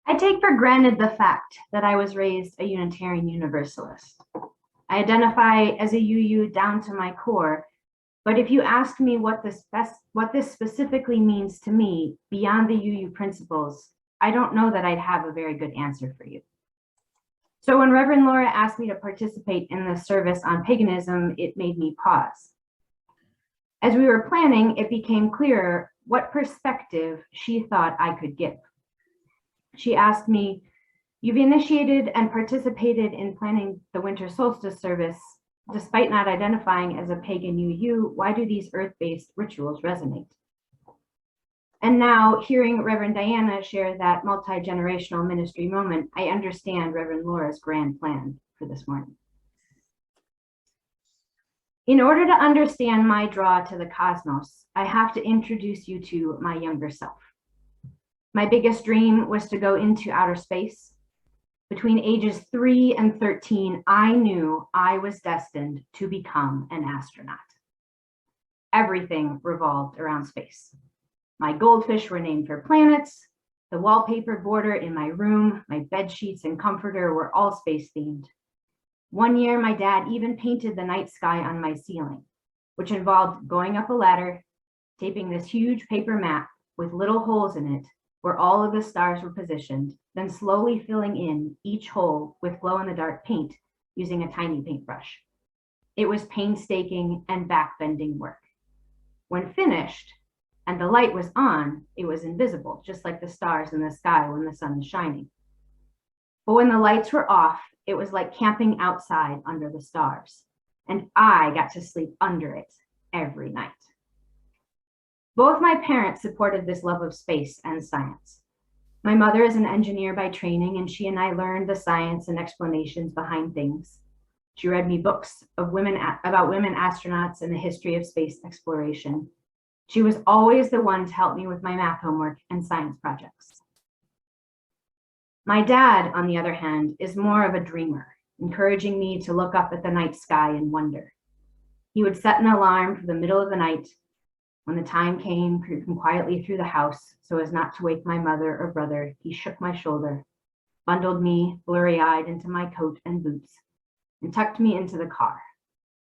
I take for granted the fact that I was raised a Unitarian Universalist. I identify as a UU down to my core, but if you ask me what this specifically means to me beyond the UU principles, I don't know that I'd have a very good answer for you. So when Reverend Laura asked me to participate in the service on paganism, it made me pause. As we were planning, it became clearer what perspective she thought I could give. She asked me, "You've initiated and participated in planning the winter solstice service. Despite not identifying as a pagan UU, why do these earth-based rituals resonate?" And now, hearing Reverend Diana share that multi-generational ministry moment, I understand Reverend Laura's grand plan for this morning. In order to understand my draw to the cosmos, I have to introduce you to my younger self. My biggest dream was to go into outer space. Between ages 3 and 13, I knew I was destined to become an astronaut. Everything revolved around space. My goldfish were named for planets. The wallpaper border in my room, my bed sheets and comforter were all space themed. One year, my dad even painted the night sky on my ceiling, which involved going up a ladder, taping this huge paper map with little holes in it where all of the stars were positioned, then slowly filling in each hole with glow-in-the-dark paint using a tiny paintbrush. It was painstaking and back-bending work. When finished, and the light was on, it was invisible, just like the stars in the sky when the sun is shining. But when the lights were off, it was like camping outside under the stars, and I got to sleep under it every night. Both my parents supported this love of space and science. My mother is an engineer by training, and she and I learned the science and explanations behind things. She read me books about women astronauts and the history of space exploration. She was always the one to help me with my math homework and science projects. My dad, on the other hand, is more of a dreamer, encouraging me to look up at the night sky and wonder. He would set an alarm for the middle of the night. When the time came, creeping quietly through the house so as not to wake my mother or brother, he shook my shoulder, bundled me blurry-eyed into my coat and boots, and tucked me into the car.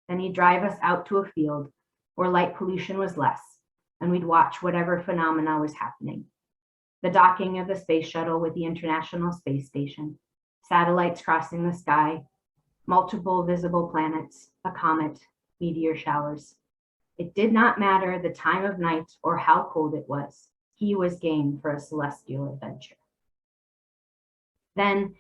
Then he'd drive us out to a field where light pollution was less, and we'd watch whatever phenomena was happening. The docking of the space shuttle with the International Space Station, satellites crossing the sky, multiple visible planets, a comet, meteor showers. It did not matter the time of night or how cold it was. He was game for a celestial adventure. Then,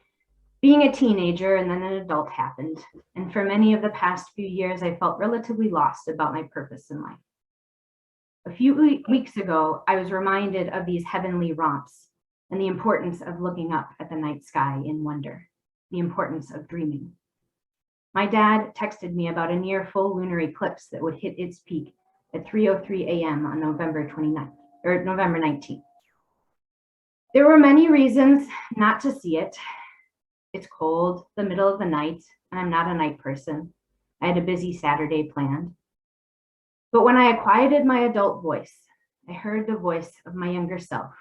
being a teenager and then an adult happened, and for many of the past few years, I felt relatively lost about my purpose in life. A few weeks ago, I was reminded of these heavenly romps and the importance of looking up at the night sky in wonder, the importance of dreaming. My dad texted me about a near full lunar eclipse that would hit its peak at 3:03 a.m. on November 19th. There were many reasons not to see it. It's cold, the middle of the night, and I'm not a night person. I had a busy Saturday planned. But when I had quieted my adult voice, I heard the voice of my younger self,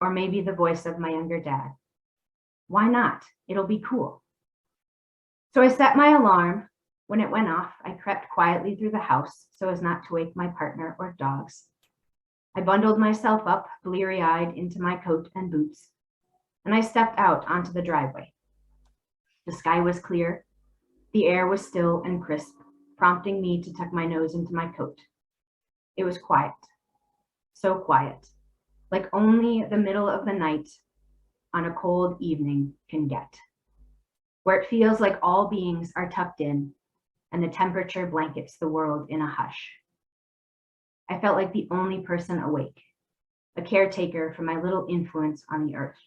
or maybe the voice of my younger dad. Why not? It'll be cool. So I set my alarm. When it went off, I crept quietly through the house so as not to wake my partner or dogs. I bundled myself up, bleary-eyed, into my coat and boots, and I stepped out onto the driveway. The sky was clear. The air was still and crisp, prompting me to tuck my nose into my coat. It was quiet, so quiet, like only the middle of the night on a cold evening can get, where it feels like all beings are tucked in and the temperature blankets the world in a hush. I felt like the only person awake, a caretaker for my little influence on the earth,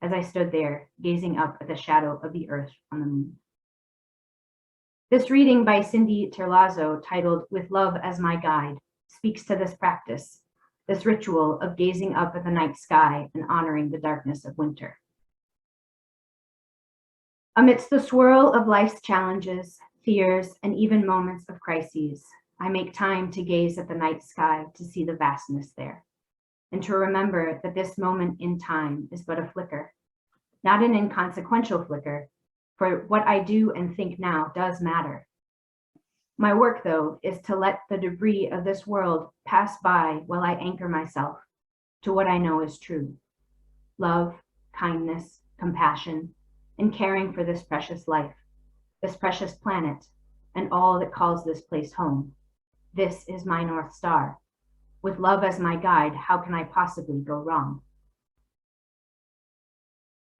as I stood there gazing up at the shadow of the earth on the moon. This reading by Cindy Terlazzo, titled "With Love as My Guide," speaks to this practice, this ritual of gazing up at the night sky and honoring the darkness of winter. Amidst the swirl of life's challenges, fears, and even moments of crises, I make time to gaze at the night sky to see the vastness there, and to remember that this moment in time is but a flicker, not an inconsequential flicker, for what I do and think now does matter. My work, though, is to let the debris of this world pass by while I anchor myself to what I know is true. Love, kindness, compassion, and caring for this precious life, this precious planet, and all that calls this place home. This is my North Star. With love as my guide, how can I possibly go wrong?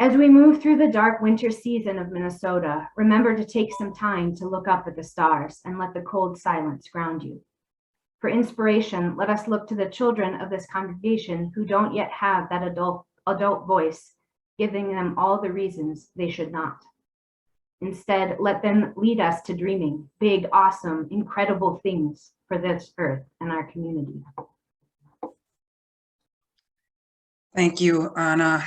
As we move through the dark winter season of Minnesota, remember to take some time to look up at the stars and let the cold silence ground you. For inspiration, let us look to the children of this congregation who don't yet have that adult voice, giving them all the reasons they should not. Instead, let them lead us to dreaming big, awesome, incredible things for this earth and our community. Thank you, Anna.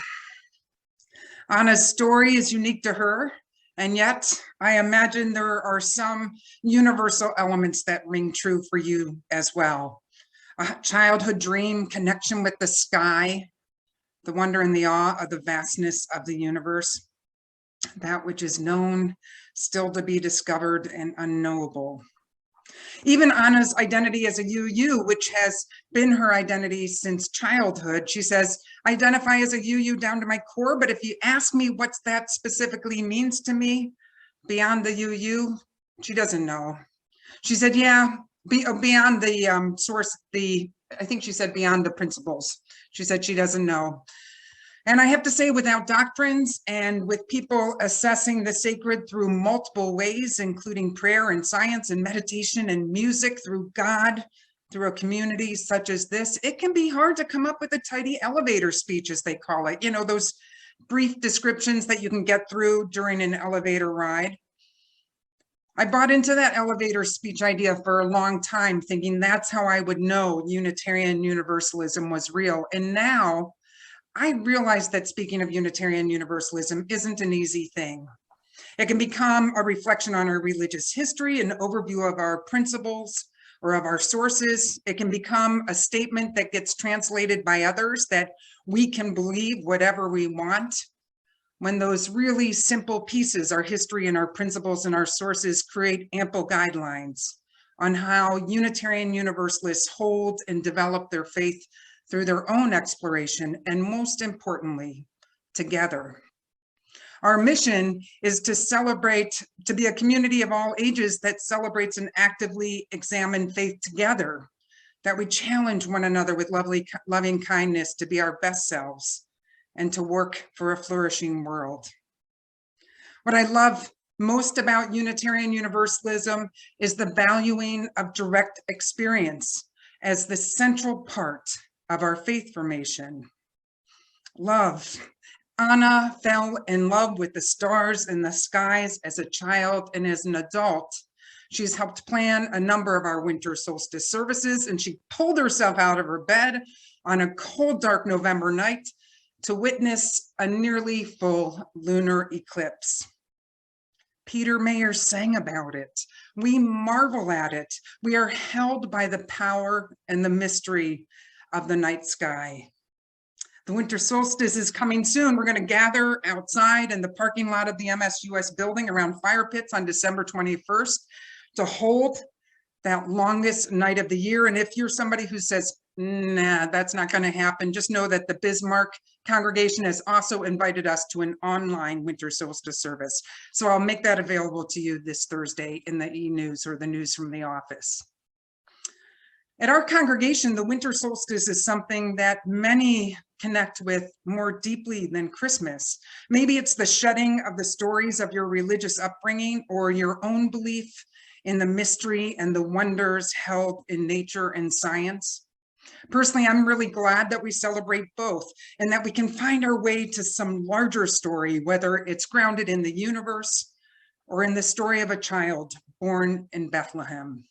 Anna's story is unique to her, and yet I imagine there are some universal elements that ring true for you as well. A childhood dream, connection with the sky, the wonder and the awe of the vastness of the universe, that which is known, still to be discovered, and unknowable. Even Anna's identity as a UU, which has been her identity since childhood, she says, I identify as a UU down to my core, but if you ask me what that specifically means to me, beyond the UU, she doesn't know. She said, yeah, beyond the source, I think she said beyond the principles. She said she doesn't know. And I have to say, without doctrines and with people assessing the sacred through multiple ways, including prayer and science and meditation and music, through God, through a community such as this, it can be hard to come up with a tidy elevator speech, as they call it. You know, those brief descriptions that you can get through during an elevator ride. I bought into that elevator speech idea for a long time, thinking that's how I would know Unitarian Universalism was real. And now, I realize that speaking of Unitarian Universalism isn't an easy thing. It can become a reflection on our religious history, an overview of our principles or of our sources. It can become a statement that gets translated by others that we can believe whatever we want, when those really simple pieces, our history and our principles and our sources, create ample guidelines on how Unitarian Universalists hold and develop their faith through their own exploration, and most importantly, together. Our mission is to celebrate, to be a community of all ages that celebrates and actively examine faith together, that we challenge one another with loving kindness to be our best selves and to work for a flourishing world. What I love most about Unitarian Universalism is the valuing of direct experience as the central part of our faith formation. Love. Anna fell in love with the stars and the skies as a child, and as an adult, she's helped plan a number of our winter solstice services, and she pulled herself out of her bed on a cold, dark November night to witness a nearly full lunar eclipse. Peter Mayer sang about it. We marvel at it. We are held by the power and the mystery of the night sky. The winter solstice is coming soon. We're going to gather outside in the parking lot of the MSUS building around fire pits on December 21st to hold that longest night of the year. And if you're somebody who says, nah, that's not going to happen, just know that the Bismarck congregation has also invited us to an online winter solstice service. So I'll make that available to you this Thursday in the e-news or the news from the office. At our congregation, the winter solstice is something that many connect with more deeply than Christmas. Maybe it's the shedding of the stories of your religious upbringing or your own belief in the mystery and the wonders held in nature and science. Personally, I'm really glad that we celebrate both and that we can find our way to some larger story, whether it's grounded in the universe or in the story of a child born in Bethlehem.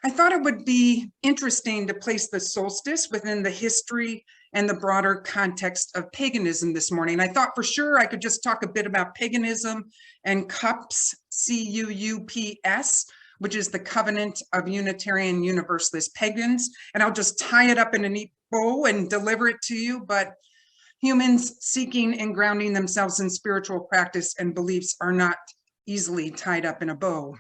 I thought it would be interesting to place the solstice within the history and the broader context of paganism this morning. I thought for sure I could just talk a bit about paganism and CUUPS, C-U-U-P-S, which is the Covenant of Unitarian Universalist Pagans. And I'll just tie it up in a neat bow and deliver it to you. But Humans seeking and grounding themselves in spiritual practice and beliefs are not easily tied up in a bow.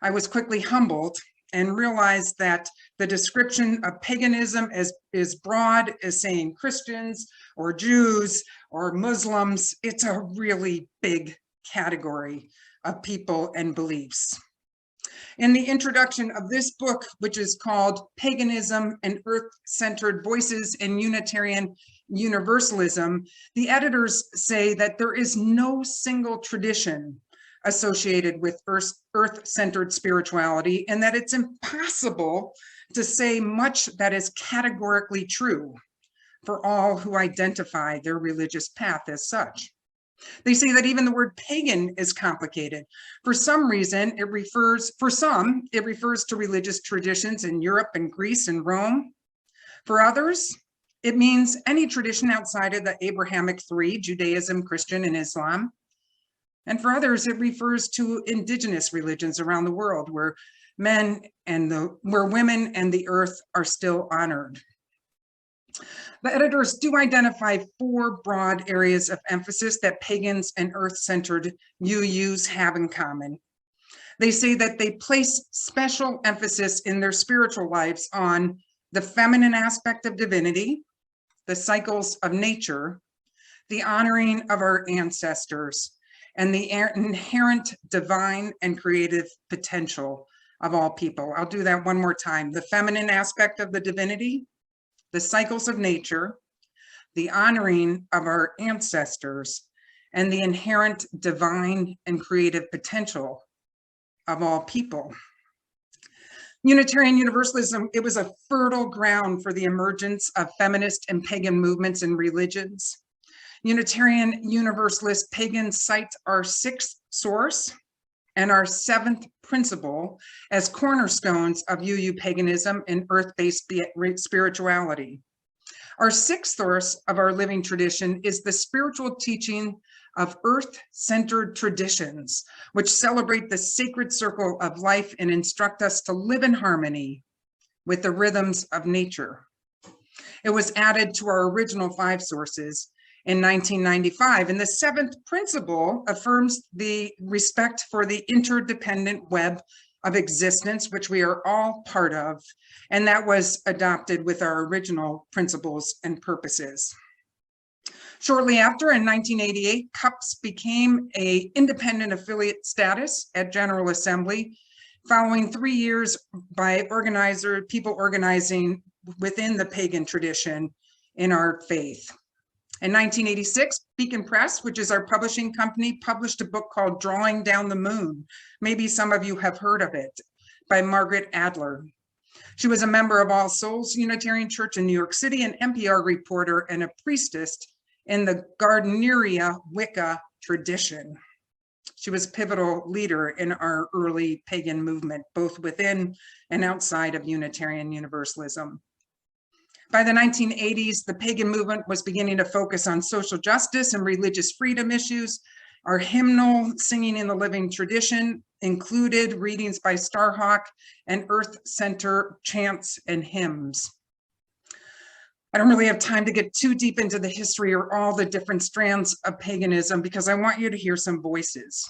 I was quickly humbled and realized that the description of paganism is broad as saying Christians or Jews or Muslims. It's a really big category of people and beliefs. In the introduction of this book, which is called Paganism and Earth-Centered Voices in Unitarian Universalism, the editors say that there is no single tradition associated with earth-centered spirituality, and that it's impossible to say much that is categorically true for all who identify their religious path as such. They say that even the word pagan is complicated. For some reason, it refers to religious traditions in Europe and Greece and Rome. For others, it means any tradition outside of the Abrahamic three, Judaism, Christian, and Islam. And for others, it refers to indigenous religions around the world where women and the earth are still honored. The editors do identify 4 broad areas of emphasis that pagans and earth-centered UUs have in common. They say that they place special emphasis in their spiritual lives on the feminine aspect of divinity, the cycles of nature, the honoring of our ancestors, and the inherent divine and creative potential of all people. I'll do that one more time. The feminine aspect of the divinity, the cycles of nature, the honoring of our ancestors, and the inherent divine and creative potential of all people. Unitarian Universalism, it was a fertile ground for the emergence of feminist and pagan movements and religions. Unitarian Universalist pagans cite our 6th source and our 7th principle as cornerstones of UU paganism and earth-based spirituality. Our 6th source of our living tradition is the spiritual teaching of earth-centered traditions, which celebrate the sacred circle of life and instruct us to live in harmony with the rhythms of nature. It was added to our original 5 sources in 1995, and the 7th principle affirms the respect for the interdependent web of existence, which we are all part of, and that was adopted with our original principles and purposes. Shortly after, in 1988, CUUPS became an independent affiliate status at General Assembly, following 3 years by people organizing within the pagan tradition in our faith. In 1986, Beacon Press, which is our publishing company, published a book called Drawing Down the Moon. Maybe some of you have heard of it, by Margaret Adler. She was a member of All Souls Unitarian Church in New York City, an NPR reporter, and a priestess in the Gardneria Wicca tradition. She was a pivotal leader in our early pagan movement, both within and outside of Unitarian Universalism. By the 1980s, the pagan movement was beginning to focus on social justice and religious freedom issues. Our hymnal singing in the living tradition included readings by Starhawk and Earth Center chants and hymns. I don't really have time to get too deep into the history or all the different strands of paganism because I want you to hear some voices.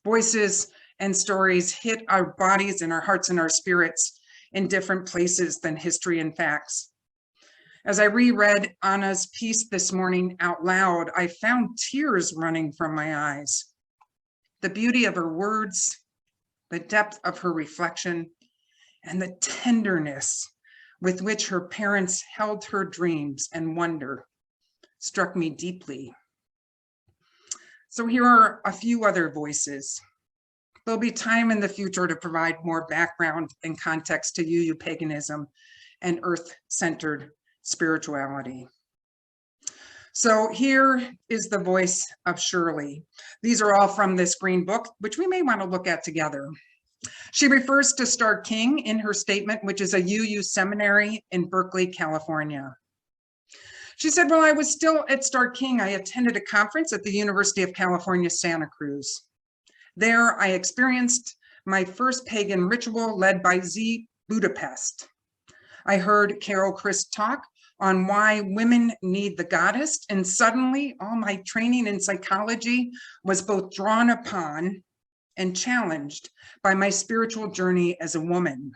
Voices and stories hit our bodies and our hearts and our spirits in different places than history and facts. As I reread Anna's piece this morning out loud, I found tears running from my eyes. The beauty of her words, the depth of her reflection, and the tenderness with which her parents held her dreams and wonder struck me deeply. So here are a few other voices. There'll be time in the future to provide more background and context to UU paganism and earth-centered spirituality. So here is the voice of Shirley. These are all from this green book, which we may want to look at together. She refers to Starr King in her statement, which is a UU seminary in Berkeley, California. She said, while I was still at Starr King, I attended a conference at the University of California, Santa Cruz. There, I experienced my first pagan ritual led by Z Budapest. I heard Carol Christ talk on why women need the goddess, and suddenly all my training in psychology was both drawn upon and challenged by my spiritual journey as a woman.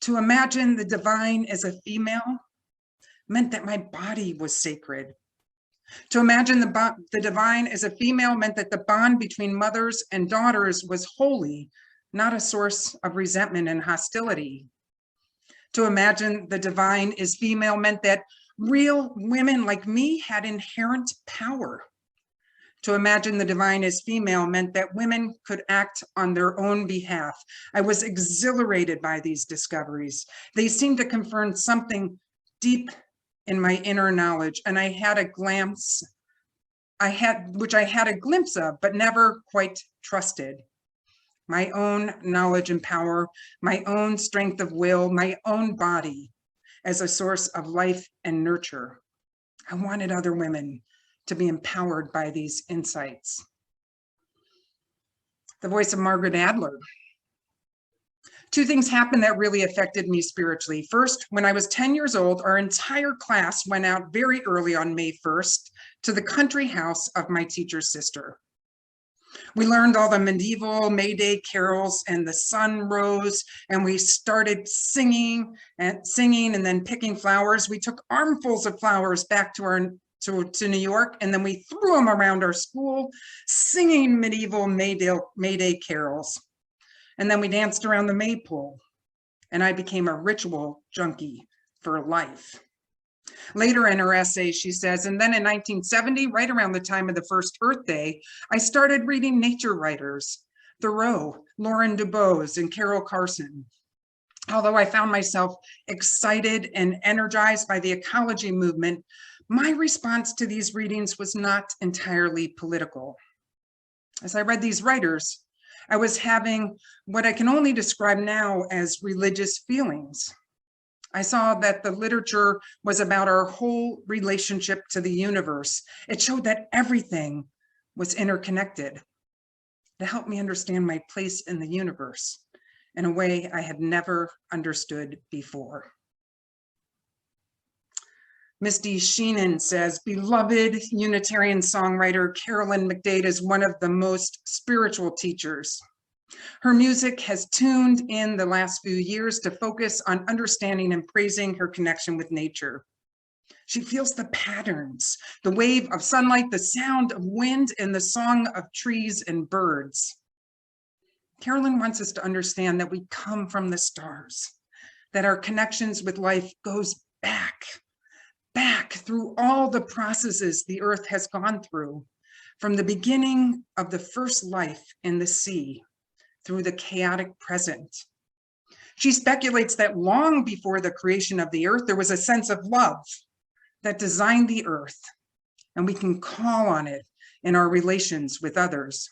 To imagine the divine as a female meant that my body was sacred. To imagine the divine as a female meant that the bond between mothers and daughters was holy, not a source of resentment and hostility. To imagine the divine as female meant that real women like me had inherent power. To imagine the divine as female meant that women could act on their own behalf. I was exhilarated by these discoveries. They seemed to confirm something deep in my inner knowledge, and I had a glimpse of, but never quite trusted. My own knowledge and power, my own strength of will, my own body as a source of life and nurture. I wanted other women to be empowered by these insights. The voice of Margaret Adler. Two things happened that really affected me spiritually. First, when I was 10 years old, our entire class went out very early on May 1st to the country house of my teacher's sister. We learned all the medieval May Day carols, and the sun rose, and we started singing and then picking flowers. We took armfuls of flowers back to New York, and then we threw them around our school, singing medieval May Day carols. And then we danced around the maypole, and I became a ritual junkie for life. Later in her essay, she says, and then in 1970, right around the time of the first Earth Day, I started reading nature writers, Thoreau, Lauren Dubose, and Carol Carson. Although I found myself excited and energized by the ecology movement, my response to these readings was not entirely political. As I read these writers, I was having what I can only describe now as religious feelings. I saw that the literature was about our whole relationship to the universe. It showed that everything was interconnected. It helped me understand my place in the universe in a way I had never understood before. Misty Sheenan says, beloved Unitarian songwriter Carolyn Mcdade is one of the most spiritual teachers. Her music has tuned in the last few years to focus on understanding and praising her connection with nature. She feels the patterns, the wave of sunlight, the sound of wind, and the song of trees and birds. Carolyn wants us to understand that we come from the stars, that our connections with life goes back through all the processes the earth has gone through, from the beginning of the first life in the sea, through the chaotic present. She speculates that long before the creation of the earth, there was a sense of love that designed the earth, and we can call on it in our relations with others.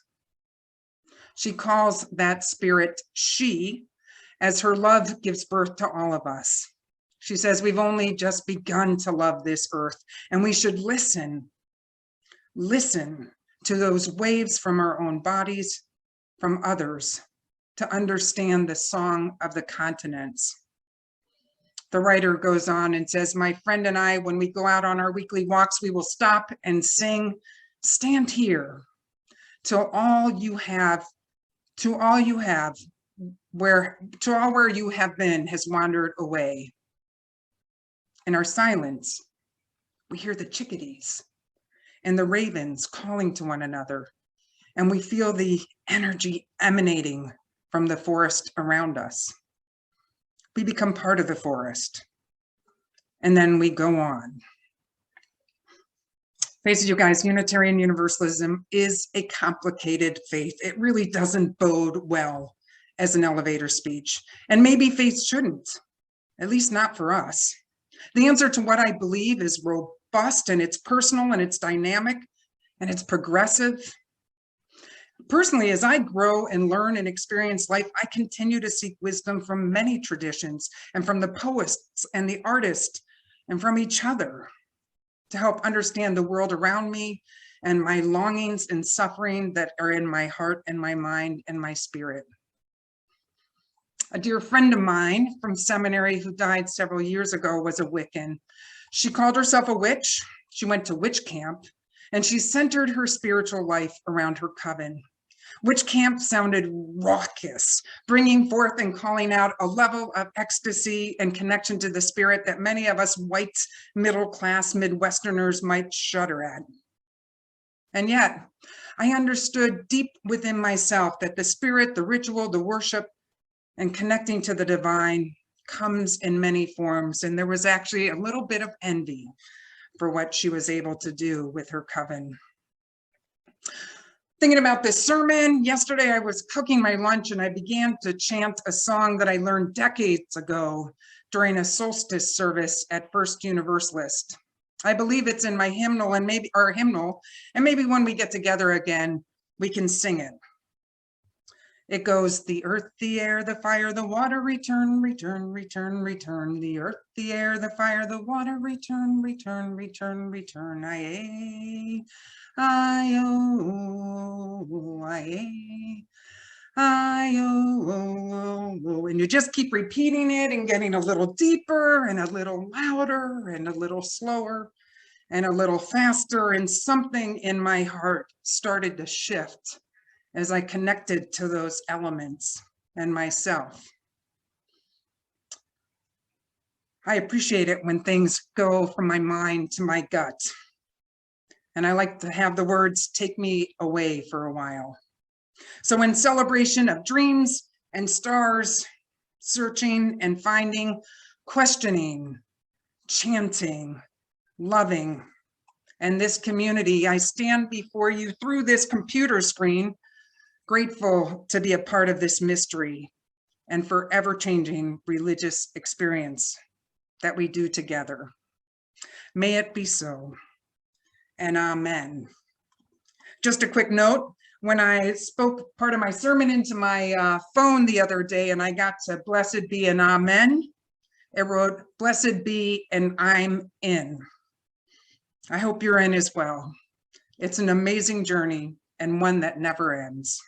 She calls that spirit she, as her love gives birth to all of us. She says we've only just begun to love this earth, and we should listen to those waves from our own bodies, from others, to understand the song of the continents. The writer goes on and says, my friend and I, when we go out on our weekly walks, we will stop and sing, stand here, till all where you have been has wandered away. In our silence, we hear the chickadees and the ravens calling to one another, and we feel the energy emanating from the forest around us. We become part of the forest, and then we go on. Face it, you guys, Unitarian Universalism is a complicated faith. It really doesn't bode well as an elevator speech, and maybe faith shouldn't, at least not for us. The answer to what I believe is robust, and it's personal, and it's dynamic, and it's progressive. Personally, as I grow and learn and experience life, I continue to seek wisdom from many traditions and from the poets and the artists and from each other to help understand the world around me and my longings and suffering that are in my heart and my mind and my spirit. A dear friend of mine from seminary who died several years ago was a Wiccan. She called herself a witch. She went to witch camp, and she centered her spiritual life around her coven. Witch camp sounded raucous, bringing forth and calling out a level of ecstasy and connection to the spirit that many of us white, middle-class Midwesterners might shudder at. And yet, I understood deep within myself that the spirit, the ritual, the worship, and connecting to the divine comes in many forms. And there was actually a little bit of envy for what she was able to do with her coven. Thinking about this sermon, yesterday I was cooking my lunch and I began to chant a song that I learned decades ago during a solstice service at First Universalist. I believe it's in my hymnal and maybe when we get together again, we can sing it. It goes, the earth, the air, the fire, the water, return, return, return, return. The earth, the air, the fire, the water, return, return, return, return. Aye, aye, oh, aye, aye, oh. And you just keep repeating it and getting a little deeper and a little louder and a little slower and a little faster. And something in my heart started to shift as I connected to those elements and myself. I appreciate it when things go from my mind to my gut. And I like to have the words take me away for a while. So in celebration of dreams and stars, searching and finding, questioning, chanting, loving, and this community, I stand before you through this computer screen, grateful to be a part of this mystery and forever changing religious experience that we do together. May it be so, and amen. Just a quick note, when I spoke part of my sermon into my phone the other day and I got to blessed be and amen, it wrote, blessed be and I'm in. I hope you're in as well. It's an amazing journey and one that never ends.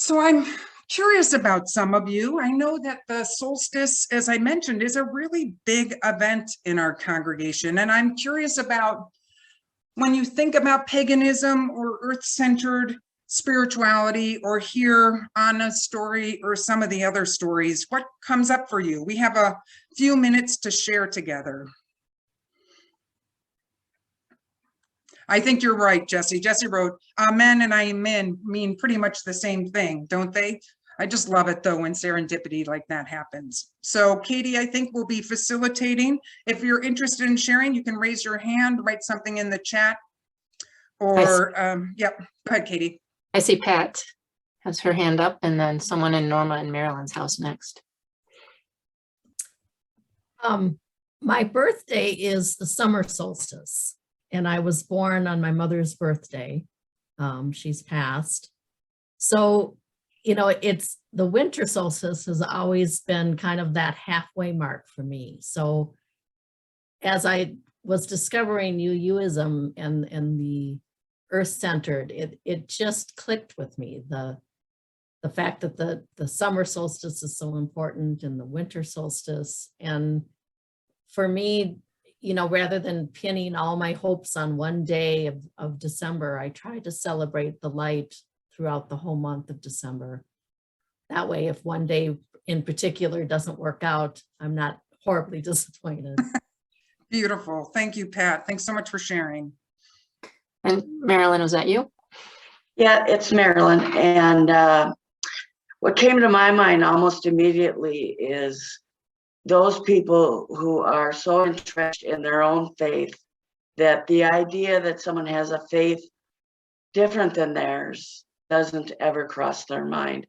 So I'm curious about some of you. I know that the solstice, as I mentioned, is a really big event in our congregation. And I'm curious about when you think about paganism or earth-centered spirituality or hear Anna's story or some of the other stories, what comes up for you? We have a few minutes to share together. I think you're right, Jesse. Jesse wrote, amen and amen mean pretty much the same thing, don't they? I just love it though when serendipity like that happens. So Katie, I think will be facilitating. If you're interested in sharing, you can raise your hand, write something in the chat, or yep, go ahead, Katie. I see Pat has her hand up, and then someone in Norma and Marilyn's house next. My birthday is the summer solstice. And I was born on my mother's birthday. She's passed. So, you know, it's the winter solstice has always been kind of that halfway mark for me. So as I was discovering UUism and the earth-centered, it just clicked with me. The fact that the summer solstice is so important and the winter solstice. And for me, you know, rather than pinning all my hopes on one day of December, I try to celebrate the light throughout the whole month of December. That way, if one day in particular doesn't work out, I'm not horribly disappointed. Beautiful. Thank you, Pat. Thanks so much for sharing. And Marilyn, was that you? Yeah, it's Marilyn. And what came to my mind almost immediately is those people who are so entrenched in their own faith that the idea that someone has a faith different than theirs doesn't ever cross their mind.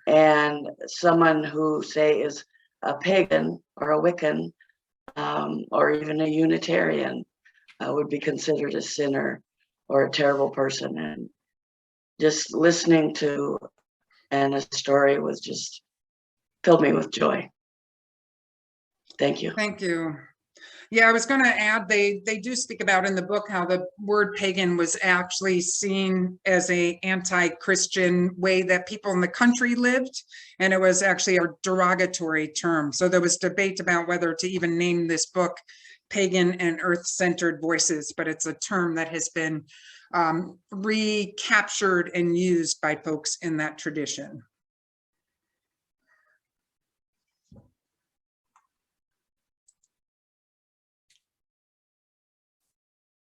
And someone who, say, is a pagan or a Wiccan or even a Unitarian would be considered a sinner or a terrible person. And just listening to Anna's story was just filled me with joy. Thank you. Thank you. Yeah, I was going to add, they do speak about in the book how the word pagan was actually seen as a anti-Christian way that people in the country lived, and it was actually a derogatory term. So there was debate about whether to even name this book Pagan and Earth-Centered Voices, but it's a term that has been recaptured and used by folks in that tradition.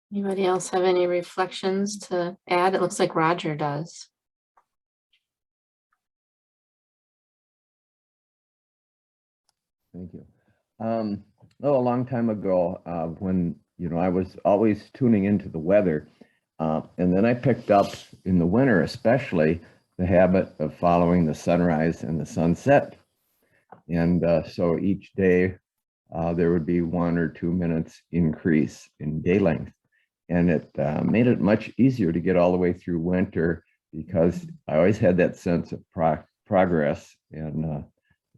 Anybody else have any reflections to add? It looks like Roger does. Thank you. A long time ago, when I was always tuning into the weather, and then I picked up in the winter, especially, the habit of following the sunrise and the sunset. And so each day there would be 1 or 2 minutes increase in day length, and it made it much easier to get all the way through winter, because I always had that sense of progress and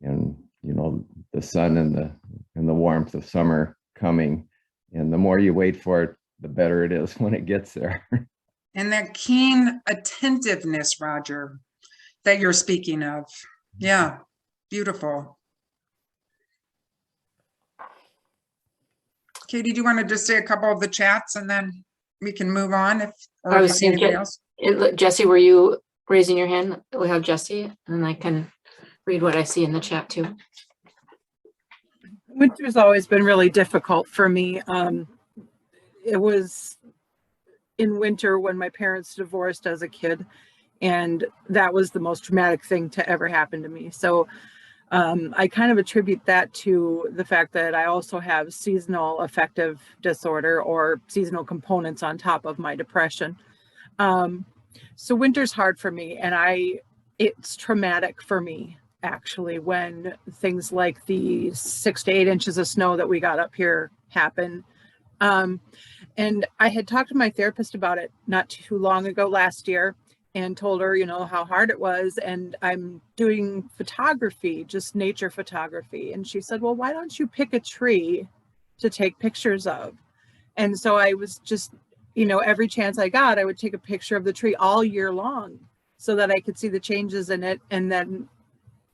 the sun and the warmth of summer coming. And the more you wait for it, the better it is when it gets there. And that keen attentiveness, Roger, that you're speaking of. Yeah, beautiful. Katie, do you want to just say a couple of the chats and then we can move on if I was you see anybody else? Jesse, were you raising your hand? We have Jesse, and I can read what I see in the chat too. Winter's always been really difficult for me. It was in winter when my parents divorced as a kid, and that was the most traumatic thing to ever happen to me. So I kind of attribute that to the fact that I also have seasonal affective disorder, or seasonal components on top of my depression. So winter's hard for me, and it's traumatic for me, actually, when things like the 6 to 8 inches of snow that we got up here happen. And I had talked to my therapist about it not too long ago, last year, and told her, how hard it was. And I'm doing photography, just nature photography. And she said, well, why don't you pick a tree to take pictures of? And so I was just, every chance I got, I would take a picture of the tree all year long so that I could see the changes in it, and then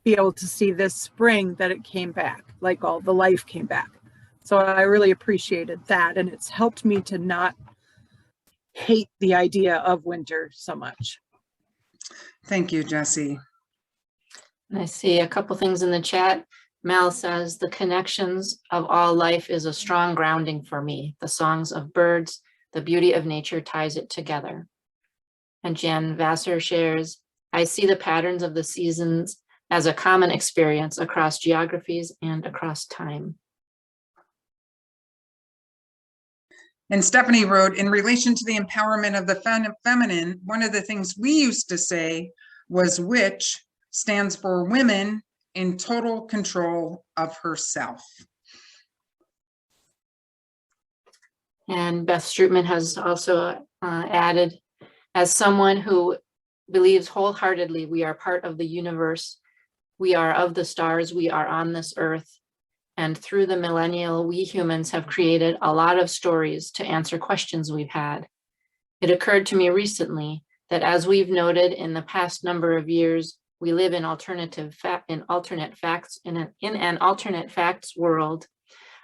be able to see this spring that it came back, like all the life came back. So I really appreciated that. And it's helped me to not hate the idea of winter so much. Thank you, Jesse. I see a couple things in the chat. Mal says, the connections of all life is a strong grounding for me. The songs of birds, the beauty of nature ties it together. And Jan Vassar shares, I see the patterns of the seasons as a common experience across geographies and across time. And Stephanie wrote, in relation to the empowerment of the feminine, one of the things we used to say was which stands for women in total control of herself. And Beth Strootman has also added, as someone who believes wholeheartedly we are part of the universe, we are of the stars, we are on this earth, and through the millennial, we humans have created a lot of stories to answer questions we've had. It occurred to me recently that, as we've noted in the past number of years, we live in an alternate facts world.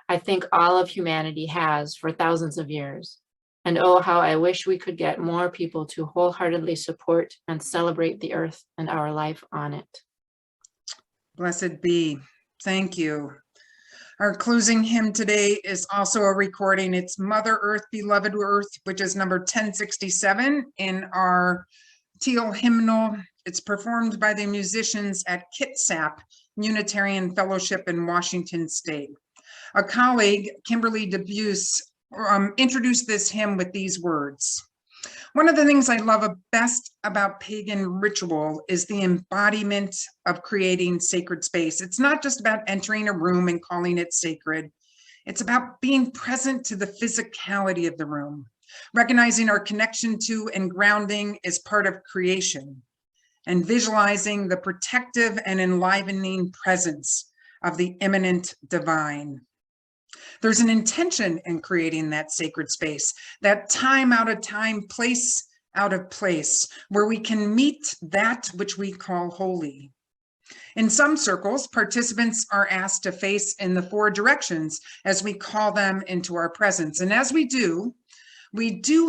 I think all of humanity has for thousands of years. And oh, how I wish we could get more people to wholeheartedly support and celebrate the earth and our life on it. Blessed be. Thank you. Our closing hymn today is also a recording. It's Mother Earth, Beloved Earth, which is number 1067 in our teal hymnal. It's performed by the musicians at Kitsap Unitarian Fellowship in Washington State. A colleague, Kimberly DeBuse, introduced this hymn with these words. One of the things I love best about pagan ritual is the embodiment of creating sacred space. It's not just about entering a room and calling it sacred. It's about being present to the physicality of the room, recognizing our connection to and grounding is part of creation, and visualizing the protective and enlivening presence of the immanent divine. There's an intention in creating that sacred space, that time out of time, place out of place, where we can meet that which we call holy. In some circles, participants are asked to face in the 4 directions as we call them into our presence. And as we do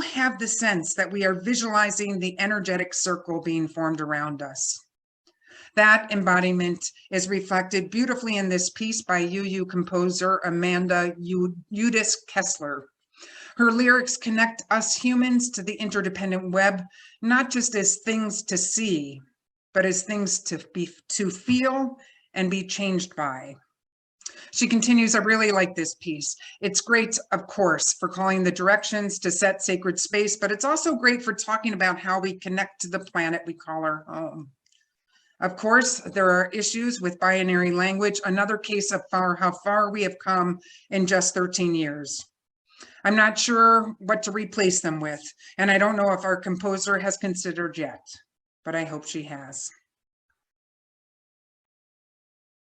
have the sense that we are visualizing the energetic circle being formed around us. That embodiment is reflected beautifully in this piece by UU composer Amanda Udis Kessler. Her lyrics connect us humans to the interdependent web, not just as things to see, but as things to feel and be changed by. She continues, I really like this piece. It's great, of course, for calling the directions to set sacred space, but it's also great for talking about how we connect to the planet we call our home. Of course, there are issues with binary language, another case of how far we have come in just 13 years. I'm not sure what to replace them with, and I don't know if our composer has considered yet, but I hope she has.